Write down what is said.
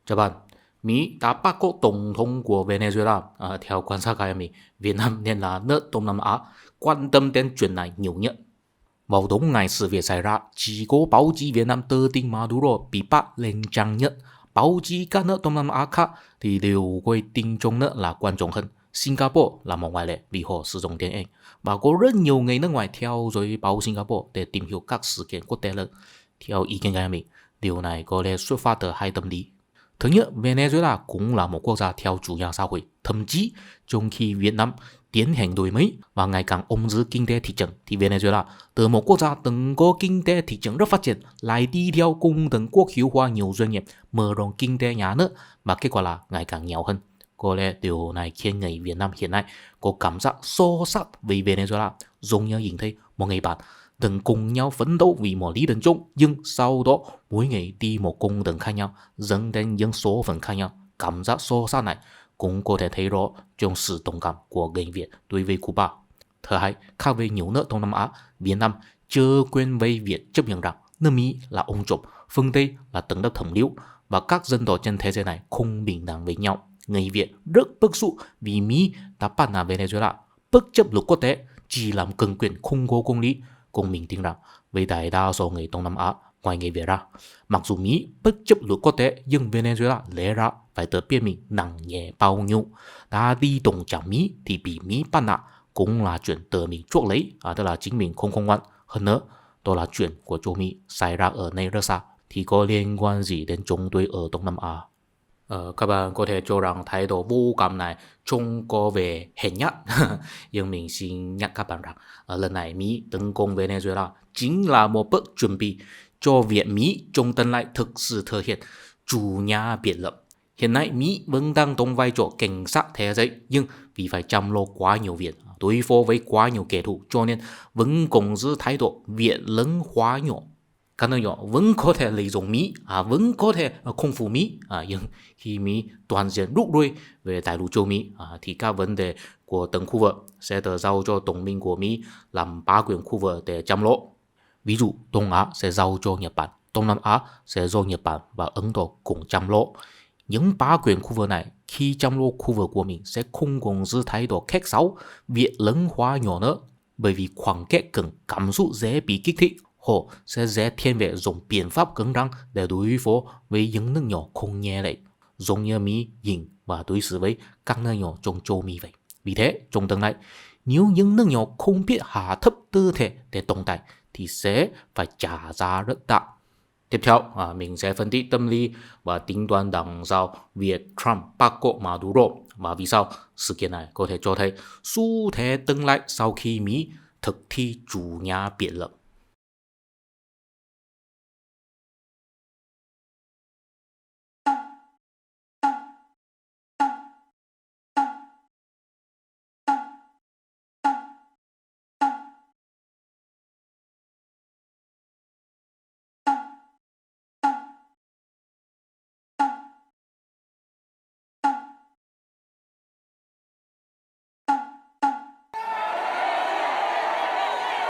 Chào bạn, Mỹ đã bắt có tổng thống của Venezuela. Theo quan sát của Mỹ, Việt Nam nên là nước Đông Nam Á quan tâm đến chuyện này nhiều nhất. Vào đúng ngày sự việc xảy ra, chỉ có báo chí Việt Nam đưa tin Maduro bị bắt lên trang nhất. Báo chí các nước Đông Nam Á khác thì đều coi tin trong nước là quan trọng hơn. Singapore là một ngoại lệ vì họ sử dụng tiếng Anh. Và có rất nhiều người nước ngoài theo dõi báo Singapore để tìm hiểu các sự kiện quốc tế lớn. Theo ý kiến của Mỹ, điều này có lẽ xuất phát từ hai tâm lý. Thứ nhất, Venezuela cũng là một quốc gia theo chủ nghĩa xã hội. Thậm chí, trong khi Việt Nam tiến hành đổi mới và ngày càng ôm giữ kinh tế thị trường, thì Venezuela từ một quốc gia từng có kinh tế thị trường rất phát triển lại đi theo cùng từng quốc hữu hóa nhiều doanh nghiệp, mở rộng kinh tế nhà nước và kết quả là ngày càng nghèo hơn. Có lẽ điều này khiến người Việt Nam hiện nay có cảm giác sâu sắc về Venezuela, giống như nhìn thấy một người bạn từng cùng nhau phấn đấu vì một lý tưởng chung, nhưng sau đó mỗi người đi một con đường khác nhau, dẫn đến những số phận khác nhau. Cảm giác sâu sắc này cũng có thể thấy rõ trong sự đồng cảm của người Việt đối với Cuba. Thứ hai, khác với nhiều nước Đông Nam Á, Việt Nam chưa quen với việc chấp nhận rằng nước Mỹ là ông trùm, phương Tây là tầng lớp thẩm liễu và các dân tộc trên thế giới này không bình đẳng với nhau. Người Việt rất bức xúc vì Mỹ đã bắt nạt Venezuela, bất chấp luật quốc tế, chỉ làm cường quyền không có công lý. Cùng mình tin rằng với đại đa số người Đông Nam Á ngoài người Việt ra, mặc dù Mỹ bất chấp luật quốc tế nhưng Venezuela lẽ ra phải tự biết mình nặng nhẹ bao nhiêu. Đã đi đồng chẳng Mỹ thì bị Mỹ bắt nạt cũng là chuyện tự mình chuốc lấy, tức là chính mình không ngoan. Hơn nữa, đó là chuyện của châu Mỹ xảy ra ở nơi rất xa thì có liên quan gì đến chúng tôi ở Đông Nam Á. Các bạn có thể cho rằng thái độ vô cảm này trông có vẻ hèn nhát. Nhưng mình xin nhắc các bạn rằng lần này Mỹ tấn công Venezuela chính là một bước chuẩn bị cho việc Mỹ trong tương lai thực sự thể hiện chủ nghĩa biệt lập. Hiện nay Mỹ vẫn đang đóng vai trò cảnh sát thế giới, nhưng vì phải chăm lo quá nhiều việc, đối phó với quá nhiều kẻ thù, cho nên vẫn còn giữ thái độ việc lớn hóa nhỏ. Các nước nhỏ vẫn có thể lợi dụng Mỹ, vẫn có thể khống phủ Mỹ, nhưng khi Mỹ toàn diện rút lui về đại lục châu Mỹ thì các vấn đề của từng khu vực sẽ được giao cho đồng minh của Mỹ làm bá quyền khu vực để chăm lo. Ví dụ Đông Á sẽ giao cho Nhật Bản, Đông Nam Á sẽ do Nhật Bản và Ấn Độ cùng chăm lo. Những bá quyền khu vực này khi chăm lo khu vực của mình sẽ không còn giữ thái độ khách sáo, việc lớn hóa nhỏ nữa, bởi vì khoảng cách cần cảm xúc dễ bị kích thích. Họ sẽ dễ thiên về dùng biện pháp cứng rắn để đối phó với những nước nhỏ không nhẹ đấy, giống như Mỹ nhìn và đối xử với các nước nhỏ trong châu Mỹ vậy. Vì thế, trong tương lai, nếu những nước nhỏ không biết hạ thấp tư thế để tồn tại thì sẽ phải trả giá rất đắt. Tiếp theo, mình sẽ phân tích tâm lý và tính toán đằng sau việc Trump bắt cóc Maduro và vì sao sự kiện này có thể cho thấy xu thế tương lai sau khi Mỹ thực thi chủ nghĩa biệt lập.